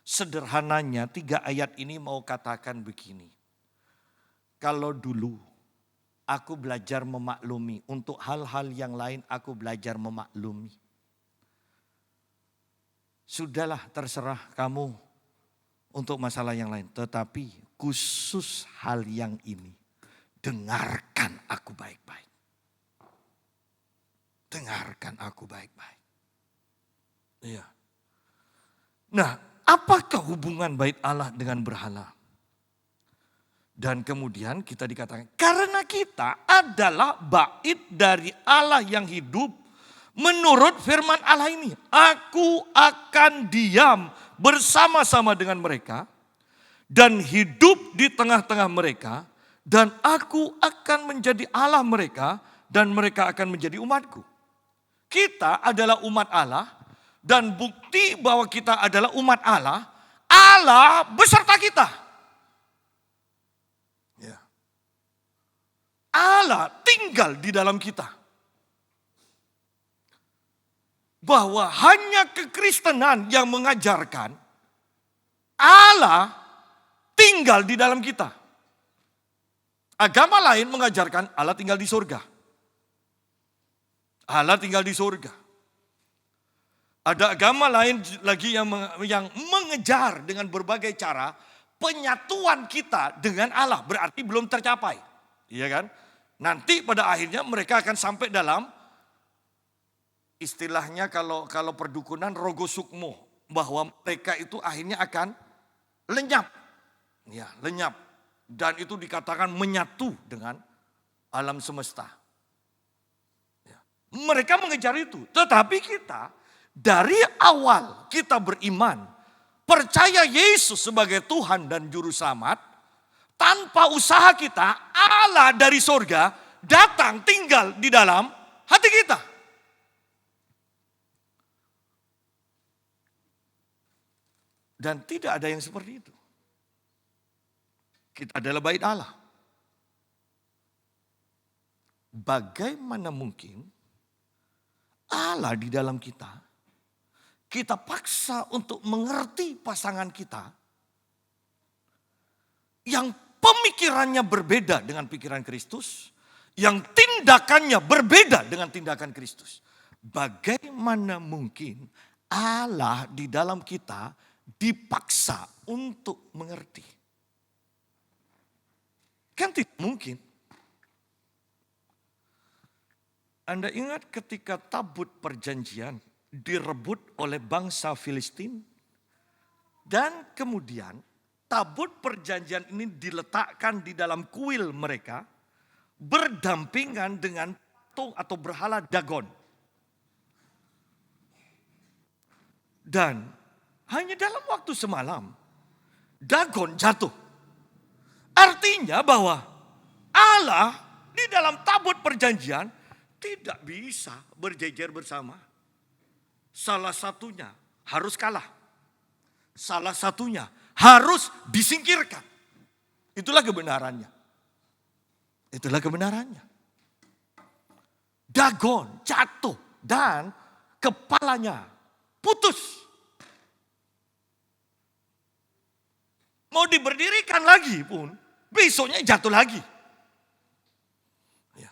Sederhananya 3 ayat ini mau katakan begini. Kalau dulu aku belajar memaklumi, untuk hal-hal yang lain aku belajar memaklumi. Sudahlah terserah kamu untuk masalah yang lain. Tetapi khusus hal yang ini, dengarkan aku baik-baik. Dengarkan aku baik-baik. Iya. Nah, apakah hubungan bait Allah dengan berhala? Dan kemudian kita dikatakan, karena kita adalah bait dari Allah yang hidup, menurut firman Allah ini, aku akan diam bersama-sama dengan mereka, dan hidup di tengah-tengah mereka, dan aku akan menjadi Allah mereka, dan mereka akan menjadi umatku. Kita adalah umat Allah, dan bukti bahwa kita adalah umat Allah, Allah beserta kita. Allah tinggal di dalam kita. bahwa hanya kekristenan yang mengajarkan Allah tinggal di dalam kita. Agama lain mengajarkan Allah tinggal di surga. Allah tinggal di surga. Ada agama lain lagi yang mengejar dengan berbagai cara penyatuan kita dengan Allah. Berarti belum tercapai. Iya kan? Nanti pada akhirnya mereka akan sampai dalam istilahnya kalau perdukunan rogo sukmo, bahwa mereka itu akhirnya akan lenyap. Ya, lenyap. Dan itu dikatakan menyatu dengan alam semesta. Ya. Mereka mengejar itu. Tetapi kita dari awal kita beriman, percaya Yesus sebagai Tuhan dan Juru Selamat, tanpa usaha kita Allah dari sorga datang tinggal di dalam hati kita. Dan tidak ada yang seperti itu. Kita adalah bait Allah. Bagaimana mungkin Allah di dalam kita, kita paksa untuk mengerti pasangan kita yang pemikirannya berbeda dengan pikiran Kristus, yang tindakannya berbeda dengan tindakan Kristus. Bagaimana mungkin Allah di dalam kita dipaksa untuk mengerti? Kan tidak mungkin. Anda ingat ketika tabut perjanjian direbut oleh bangsa Filistin, dan kemudian tabut perjanjian ini diletakkan di dalam kuil mereka berdampingan dengan patung atau berhala Dagon. Dan hanya dalam waktu semalam Dagon jatuh. Artinya bahwa Allah di dalam tabut perjanjian tidak bisa berjejer bersama. Salah satunya harus kalah. Salah satunya harus disingkirkan. Itulah kebenarannya. Itulah kebenarannya. Dagon jatuh dan kepalanya putus. Mau diberdirikan lagi pun besoknya jatuh lagi. Ya.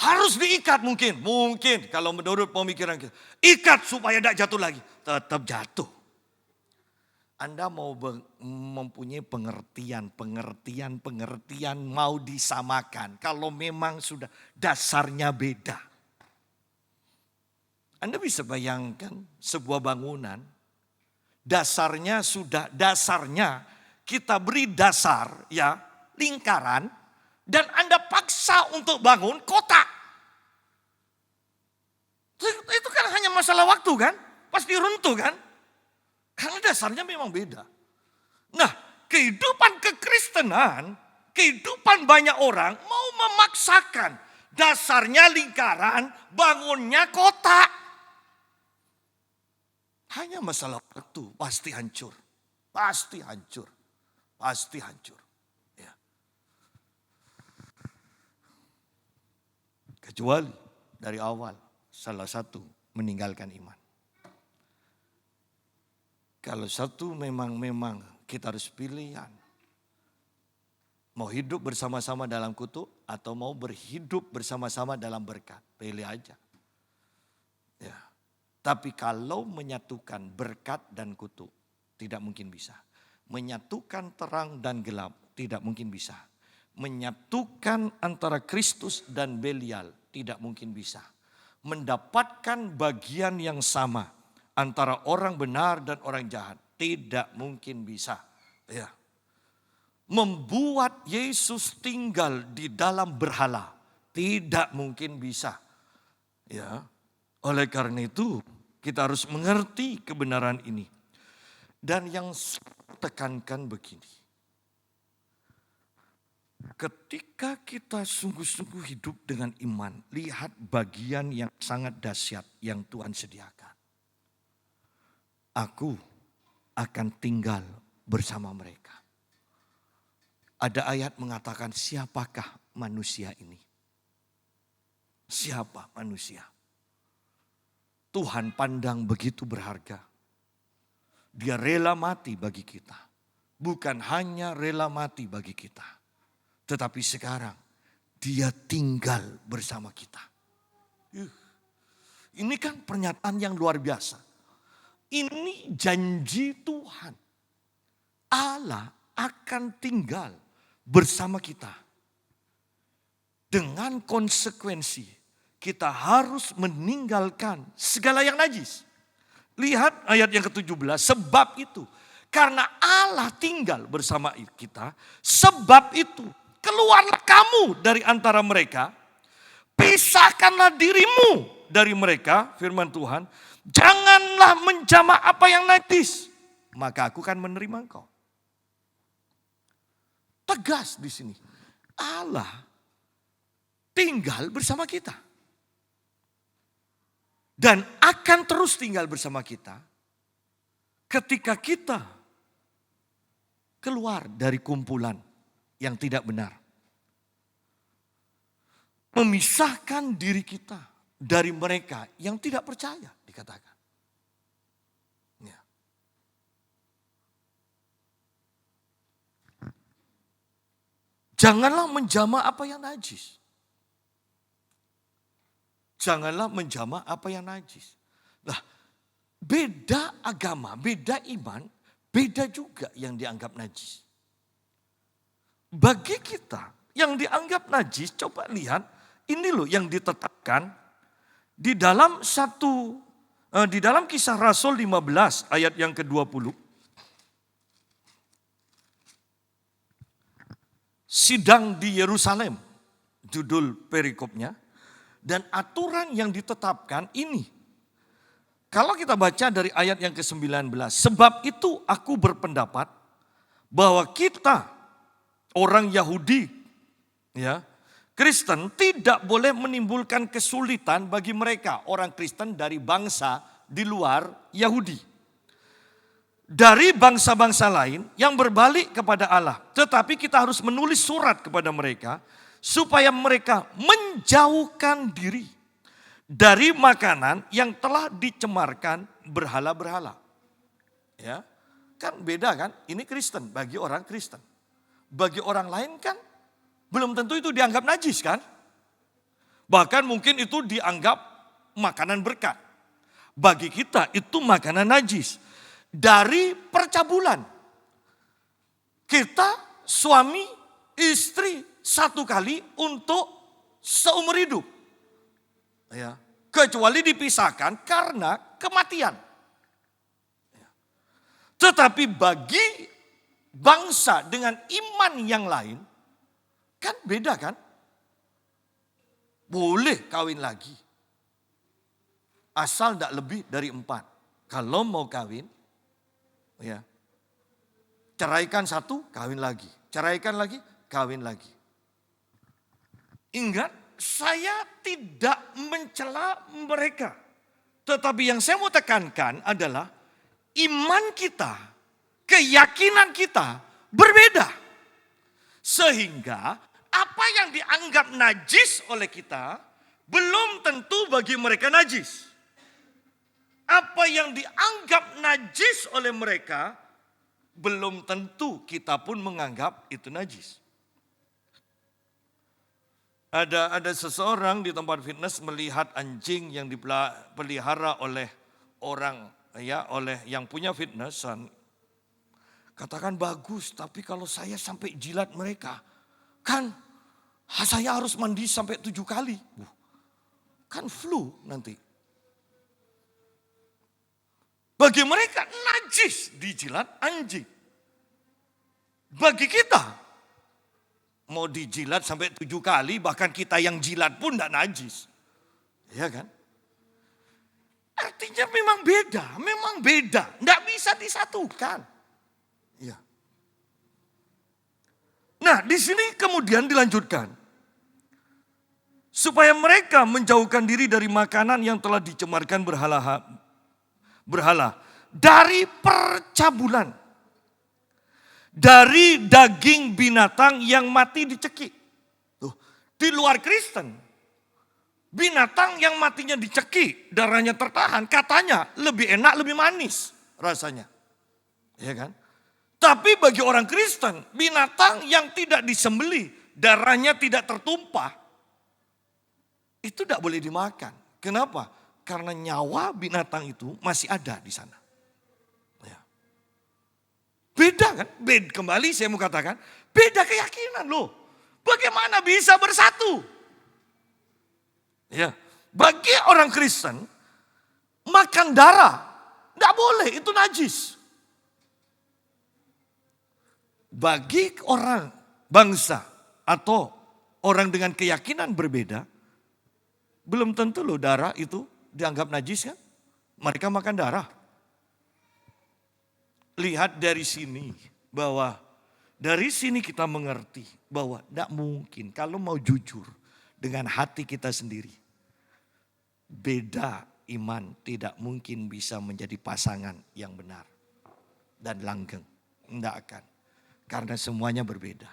Harus diikat mungkin kalau menurut pemikiran kita. Ikat supaya tidak jatuh lagi. Tetap jatuh. Anda mau mempunyai pengertian mau disamakan. Kalau memang sudah dasarnya beda. Anda bisa bayangkan sebuah bangunan. Dasarnya kita beri dasar ya lingkaran, dan Anda paksa untuk bangun kotak. Itu kan hanya masalah waktu kan? Pasti runtuh kan? Karena dasarnya memang beda. Nah, kehidupan kekristenan, kehidupan banyak orang mau memaksakan dasarnya lingkaran, bangunnya kotak. Hanya masalah waktu, pasti hancur. Pasti hancur. Pasti hancur. Ya. Kecuali dari awal salah satu meninggalkan iman. Kalau satu memang kita harus pilihan. Mau hidup bersama-sama dalam kutuk atau mau berhidup bersama-sama dalam berkat. Pilih aja. Ya. Tapi kalau menyatukan berkat dan kutuk, tidak mungkin bisa. Menyatukan terang dan gelap, tidak mungkin bisa. Menyatukan antara Kristus dan Belial, tidak mungkin bisa. Mendapatkan bagian yang sama antara orang benar dan orang jahat, tidak mungkin bisa. Ya. Membuat Yesus tinggal di dalam berhala, tidak mungkin bisa. Ya. Oleh karena itu kita harus mengerti kebenaran ini. Dan yang saya tekankan begini. Ketika kita sungguh-sungguh hidup dengan iman, lihat bagian yang sangat dahsyat yang Tuhan sediakan. Aku akan tinggal bersama mereka. Ada ayat mengatakan siapakah manusia ini? Siapa manusia? Tuhan pandang begitu berharga. Dia rela mati bagi kita. Bukan hanya rela mati bagi kita. Tetapi sekarang dia tinggal bersama kita. Ini kan pernyataan yang luar biasa. Ini janji Tuhan. Allah akan tinggal bersama kita. Dengan konsekuensi kita harus meninggalkan segala yang najis. Lihat ayat yang ke-17, sebab itu karena Allah tinggal bersama kita, sebab itu keluarlah kamu dari antara mereka, pisahkanlah dirimu dari mereka, firman Tuhan, janganlah menjamah apa yang najis, maka aku akan menerima engkau. Tegas di sini. Allah tinggal bersama kita. Dan akan terus tinggal bersama kita ketika kita keluar dari kumpulan yang tidak benar. Memisahkan diri kita dari mereka yang tidak percaya, dikatakan. Ya. Janganlah menjamah apa yang najis. Janganlah menjamah apa yang najis. Nah, beda agama, beda iman, beda juga yang dianggap najis. Bagi kita yang dianggap najis, coba lihat, ini loh yang ditetapkan di dalam di dalam Kisah Rasul 15 ayat yang ke-20. Sidang di Yerusalem, judul perikopnya. Dan aturan yang ditetapkan ini. Kalau kita baca dari ayat yang ke-19. Sebab itu aku berpendapat bahwa kita orang Yahudi, ya, Kristen tidak boleh menimbulkan kesulitan bagi mereka. Orang Kristen dari bangsa di luar Yahudi. Dari bangsa-bangsa lain yang berbalik kepada Allah. Tetapi kita harus menulis surat kepada mereka. Supaya mereka menjauhkan diri dari makanan yang telah dicemarkan berhala-berhala. Ya, kan beda kan? Ini Kristen bagi orang Kristen. Bagi orang lain kan belum tentu itu dianggap najis kan? Bahkan mungkin itu dianggap makanan berkat. Bagi kita itu makanan najis. Dari percabulan. Kita suami, istri, satu kali untuk seumur hidup. Ya, kecuali dipisahkan karena kematian. Ya. Tetapi bagi bangsa dengan iman yang lain, kan beda kan? Boleh kawin lagi. Asal tidak lebih dari 4. Kalau mau kawin, ya, ceraikan 1, kawin lagi. Ceraikan lagi, kawin lagi. Ingat, saya tidak mencela mereka. Tetapi yang saya mau tekankan adalah iman kita, keyakinan kita berbeda. Sehingga apa yang dianggap najis oleh kita belum tentu bagi mereka najis. Apa yang dianggap najis oleh mereka belum tentu kita pun menganggap itu najis. Ada seseorang di tempat fitness melihat anjing yang dipelihara oleh orang, ya, oleh yang punya fitnessan. Katakan bagus, tapi kalau saya sampai jilat mereka, kan saya harus mandi sampai 7 kali. Kan flu nanti. Bagi mereka najis dijilat anjing. Bagi kita, mau dijilat sampai 7 kali, bahkan kita yang jilat pun tidak najis. Ya kan? Artinya memang beda. Tidak bisa disatukan. Ya. Nah, di sini kemudian dilanjutkan. Supaya mereka menjauhkan diri dari makanan yang telah dicemarkan berhala. Dari percabulan. Dari daging binatang yang mati dicekik. Tuh, di luar Kristen, Binatang yang matinya dicekik, darahnya tertahan, katanya lebih enak, lebih manis rasanya. Ya kan? Tapi bagi orang Kristen, binatang yang tidak disembelih, darahnya tidak tertumpah, itu tidak boleh dimakan. Kenapa? Karena nyawa binatang itu masih ada di sana. Ya. Beda kan? Kembali saya mau katakan, beda keyakinan loh. Bagaimana bisa bersatu? Ya, bagi orang Kristen, makan darah tidak boleh, itu najis. Bagi orang bangsa atau orang dengan keyakinan berbeda, belum tentu loh darah itu dianggap najis kan. Mereka makan darah. Lihat dari sini bahwa dari sini kita mengerti bahwa tidak mungkin kalau mau jujur dengan hati kita sendiri. Beda iman tidak mungkin bisa menjadi pasangan yang benar dan langgeng. Tidak akan. Karena semuanya berbeda.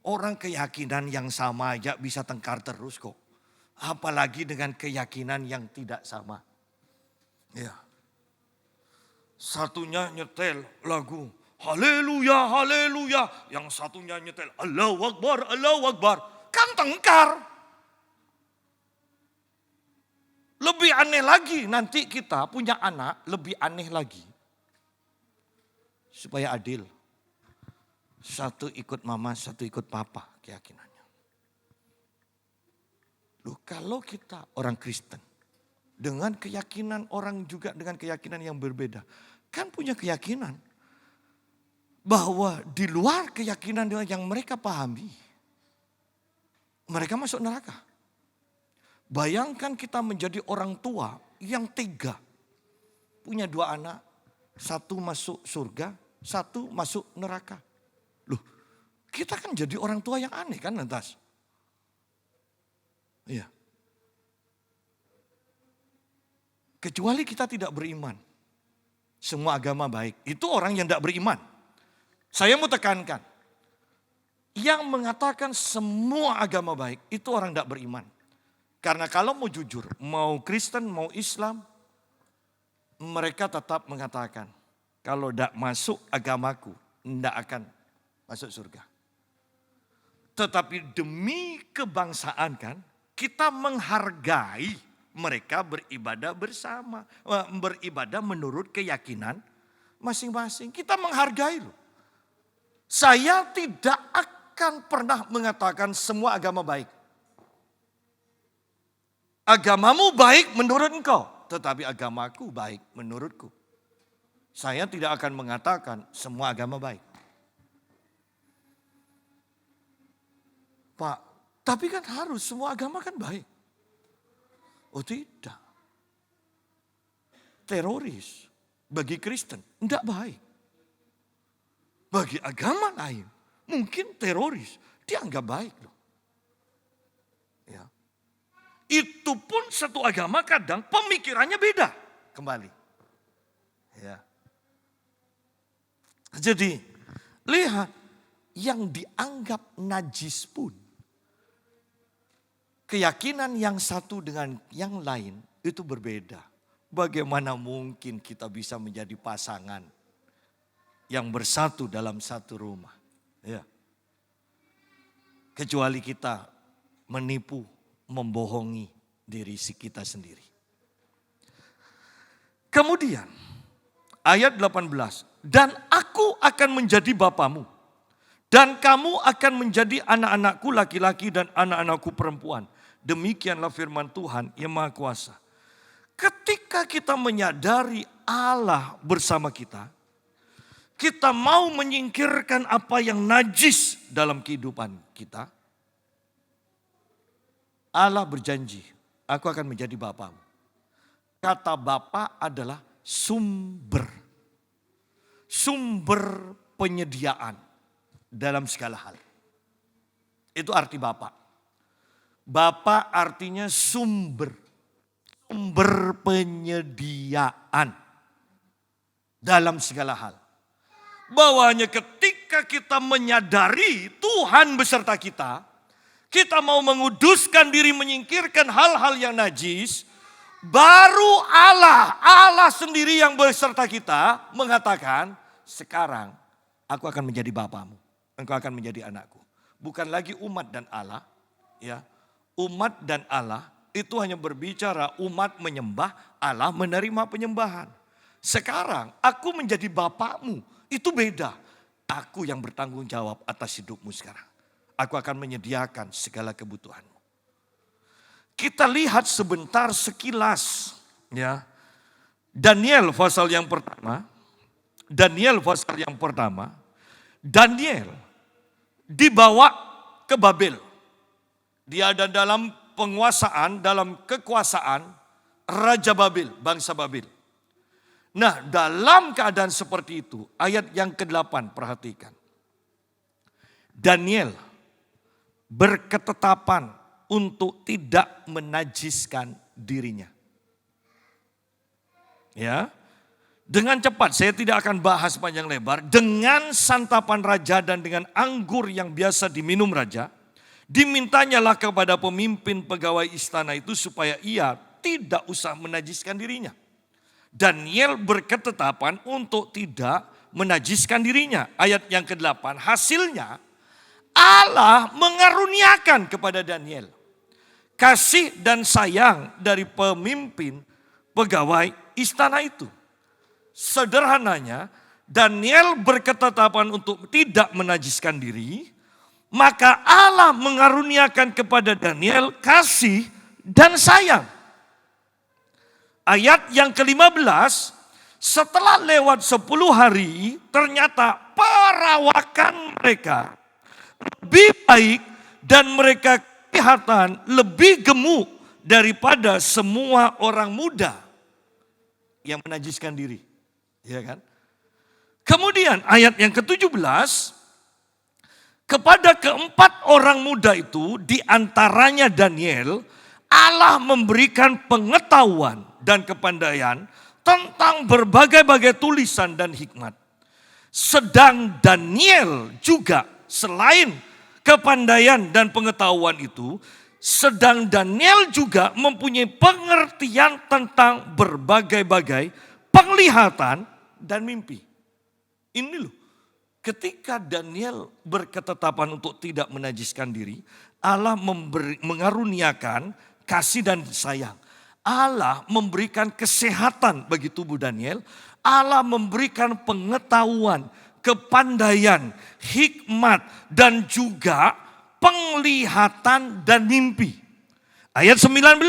Orang keyakinan yang sama aja bisa tengkar terus kok. Apalagi dengan keyakinan yang tidak sama. Ya. Satunya nyetel lagu haleluya, haleluya. Yang satunya nyetel Allahu Akbar, Allahu Akbar. Kan tengkar. Lebih aneh lagi, nanti kita punya anak lebih aneh lagi. Supaya adil. Satu ikut mama, satu ikut papa keyakinannya. Loh, kalau kita orang Kristen, dengan keyakinan orang juga dengan keyakinan yang berbeda. Kan punya keyakinan bahwa di luar keyakinan yang mereka pahami, mereka masuk neraka. Bayangkan kita menjadi orang tua yang tega. Punya 2 anak, satu masuk surga, satu masuk neraka. Loh, kita kan jadi orang tua yang aneh kan lantas. Iya. Kecuali kita tidak beriman. Semua agama baik. Itu orang yang tidak beriman. Saya mau tekankan. Yang mengatakan semua agama baik, itu orang tidak beriman. Karena kalau mau jujur, mau Kristen, mau Islam, mereka tetap mengatakan, kalau tidak masuk agamaku, tidak akan masuk surga. Tetapi demi kebangsaan kan, kita menghargai mereka beribadah bersama. Beribadah menurut keyakinan masing-masing. Kita menghargai loh. Saya tidak akan pernah mengatakan semua agama baik. Agamamu baik menurut engkau, tetapi agamaku baik menurutku. Saya tidak akan mengatakan semua agama baik. Pak, tapi kan harus semua agama kan baik. Oh tidak. Teroris bagi Kristen tidak baik. Bagi agama lain mungkin teroris dianggap baik loh. Ya. Itu pun satu agama kadang pemikirannya beda kembali. Ya. Jadi lihat yang dianggap najis pun keyakinan yang satu dengan yang lain itu berbeda. Bagaimana mungkin kita bisa menjadi pasangan yang bersatu dalam satu rumah? Ya. Kecuali kita menipu, membohongi diri kita sendiri. Kemudian ayat 18. Dan aku akan menjadi bapamu. Dan kamu akan menjadi anak-anakku laki-laki dan anak-anakku perempuan. Demikianlah firman Tuhan yang Maha Kuasa. Ketika kita menyadari Allah bersama kita, kita mau menyingkirkan apa yang najis dalam kehidupan kita. Allah berjanji, aku akan menjadi bapamu. Kata bapa adalah sumber. Sumber penyediaan dalam segala hal. Itu arti bapa. Bapa artinya sumber. Sumber penyediaan dalam segala hal. Bahwanya ketika kita menyadari Tuhan beserta kita, kita mau menguduskan diri, menyingkirkan hal-hal yang najis, baru Allah sendiri yang beserta kita mengatakan, sekarang aku akan menjadi bapamu, engkau akan menjadi anakku. Bukan lagi umat dan Allah, ya. Umat dan Allah itu hanya berbicara umat menyembah, Allah menerima penyembahan. Sekarang aku menjadi bapakmu, itu beda. Aku yang bertanggung jawab atas hidupmu sekarang. Aku akan menyediakan segala kebutuhanmu. Kita lihat sebentar sekilas, ya. Daniel pasal yang pertama. Daniel dibawa ke Babel. Dia ada dalam penguasaan, dalam kekuasaan Raja Babel, bangsa Babel. Nah, dalam keadaan seperti itu, ayat yang ke-8 perhatikan. Daniel berketetapan untuk tidak menajiskan dirinya. Ya. Dengan cepat, saya tidak akan bahas panjang lebar, dengan santapan raja dan dengan anggur yang biasa diminum raja, dimintanyalah kepada pemimpin pegawai istana itu supaya ia tidak usah menajiskan dirinya. Daniel berketetapan untuk tidak menajiskan dirinya. Ayat yang ke-8, hasilnya Allah mengaruniakan kepada Daniel kasih dan sayang dari pemimpin pegawai istana itu. Sederhananya, Daniel berketetapan untuk tidak menajiskan diri, maka Allah mengaruniakan kepada Daniel kasih dan sayang. Ayat yang ke-15, setelah lewat 10 hari, ternyata perawakan mereka lebih baik dan mereka kelihatan lebih gemuk daripada semua orang muda yang menajiskan diri. Ya kan? Kemudian ayat yang ke-17, kepada keempat orang muda itu, di antaranya Daniel, Allah memberikan pengetahuan dan kepandaian tentang berbagai-bagai tulisan dan hikmat. Sedang Daniel juga selain kepandaian dan pengetahuan itu, sedang Daniel juga mempunyai pengertian tentang berbagai-bagai penglihatan dan mimpi. Ini loh, ketika Daniel berketetapan untuk tidak menajiskan diri, Allah mengaruniakan kasih dan sayang. Allah memberikan kesehatan bagi tubuh Daniel. Allah memberikan pengetahuan, kepandaian, hikmat, dan juga penglihatan dan mimpi. Ayat 19.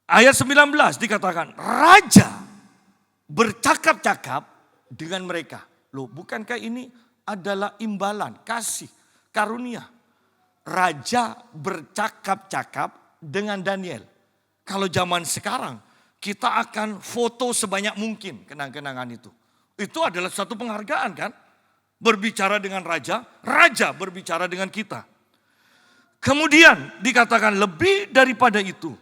Ayat 19 dikatakan, Raja bercakap-cakap dengan mereka. Loh, bukankah ini adalah imbalan, kasih, karunia? Raja bercakap-cakap dengan Daniel. Kalau zaman sekarang, kita akan foto sebanyak mungkin kenang-kenangan itu. Itu adalah satu penghargaan kan? Berbicara dengan raja, raja berbicara dengan kita. Kemudian dikatakan lebih daripada itu.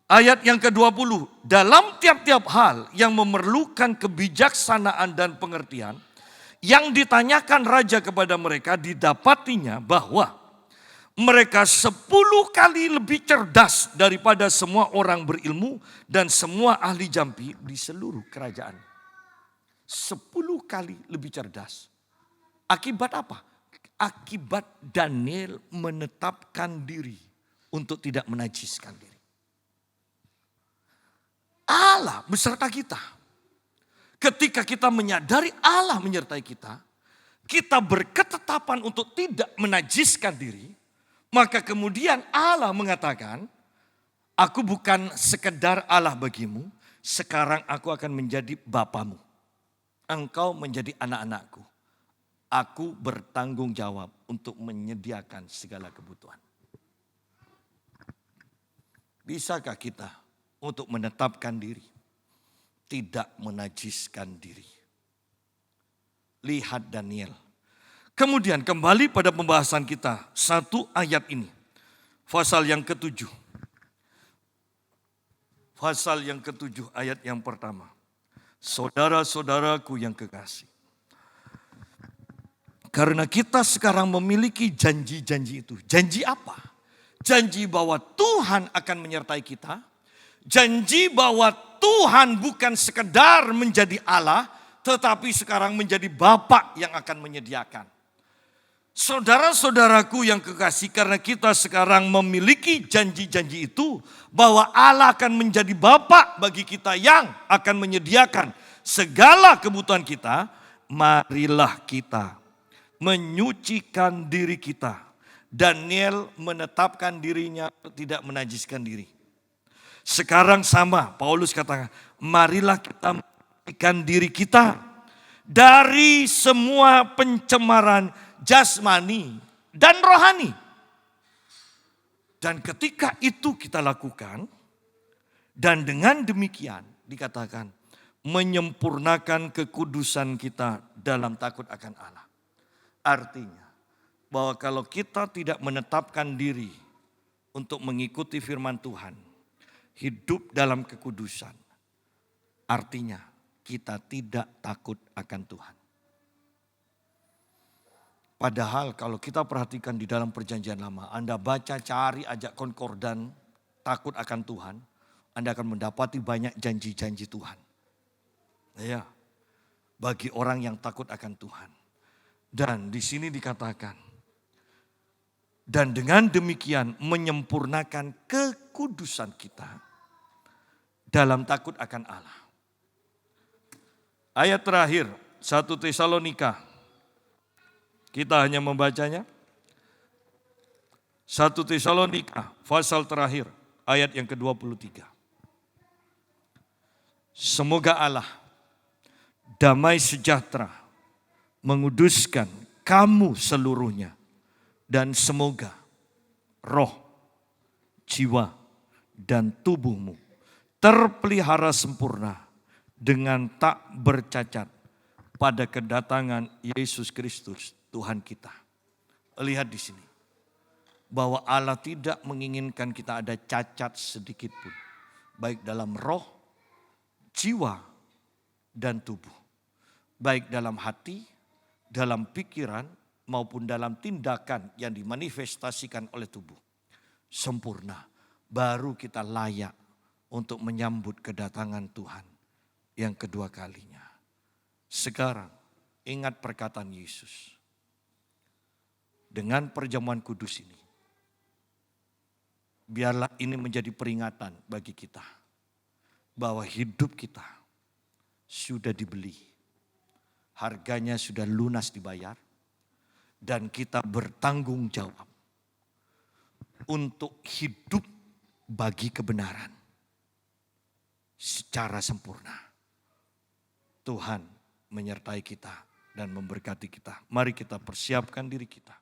Ayat yang ke-20, dalam tiap-tiap hal yang memerlukan kebijaksanaan dan pengertian, yang ditanyakan raja kepada mereka didapatinya bahwa mereka 10 kali lebih cerdas daripada semua orang berilmu dan semua ahli jampi di seluruh kerajaan. 10 kali lebih cerdas. Akibat apa? Akibat Daniel menetapkan diri untuk tidak menajiskan diri. Allah beserta kita. Ketika kita menyadari Allah menyertai kita, kita berketetapan untuk tidak menajiskan diri, maka kemudian Allah mengatakan, aku bukan sekedar Allah bagimu, sekarang aku akan menjadi bapamu. Engkau menjadi anak-anakku. Aku bertanggung jawab untuk menyediakan segala kebutuhan. Bisakah kita untuk menetapkan diri, tidak menajiskan diri? Lihat Daniel. Kemudian kembali pada pembahasan kita, satu ayat ini. Pasal yang ke-7. Pasal yang ke-7 ayat yang pertama. Saudara-saudaraku yang kekasih. Karena kita sekarang memiliki janji-janji itu. Janji apa? Janji bahwa Tuhan akan menyertai kita. Janji bahwa Tuhan bukan sekedar menjadi Allah, tetapi sekarang menjadi Bapa yang akan menyediakan. Saudara-saudaraku yang kekasih, karena kita sekarang memiliki janji-janji itu, bahwa Allah akan menjadi Bapa bagi kita yang akan menyediakan segala kebutuhan kita, marilah kita menyucikan diri kita. Daniel menetapkan dirinya tidak menajiskan diri. Sekarang sama, Paulus katakan, marilah kita menyucikan diri kita dari semua pencemaran jasmani dan rohani. Dan ketika itu kita lakukan, dan dengan demikian dikatakan menyempurnakan kekudusan kita dalam takut akan Allah. Artinya bahwa kalau kita tidak menetapkan diri untuk mengikuti firman Tuhan, hidup dalam kekudusan, artinya kita tidak takut akan Tuhan. Padahal kalau kita perhatikan di dalam perjanjian lama, Anda baca, cari, ajak konkordan, takut akan Tuhan, Anda akan mendapati banyak janji-janji Tuhan. Ya, bagi orang yang takut akan Tuhan. Dan di sini dikatakan, dan dengan demikian menyempurnakan kekudusan kita dalam takut akan Allah. Ayat terakhir, 1 Tesalonika. Kita hanya membacanya. 1 Tesalonika, pasal terakhir, ayat yang ke-23. Semoga Allah, damai sejahtera, menguduskan kamu seluruhnya. Dan semoga roh, jiwa, dan tubuhmu terpelihara sempurna dengan tak bercacat pada kedatangan Yesus Kristus Tuhan kita. Lihat di sini bahwa Allah tidak menginginkan kita ada cacat sedikit pun, baik dalam roh, jiwa, dan tubuh, baik dalam hati, dalam pikiran, maupun dalam tindakan yang dimanifestasikan oleh tubuh. Sempurna, baru kita layak untuk menyambut kedatangan Tuhan yang kedua kalinya. Sekarang ingat perkataan Yesus. Dengan perjamuan kudus ini, biarlah ini menjadi peringatan bagi kita bahwa hidup kita sudah dibeli. Harganya sudah lunas dibayar. Dan kita bertanggung jawab untuk hidup bagi kebenaran secara sempurna. Tuhan menyertai kita dan memberkati kita. Mari kita persiapkan diri kita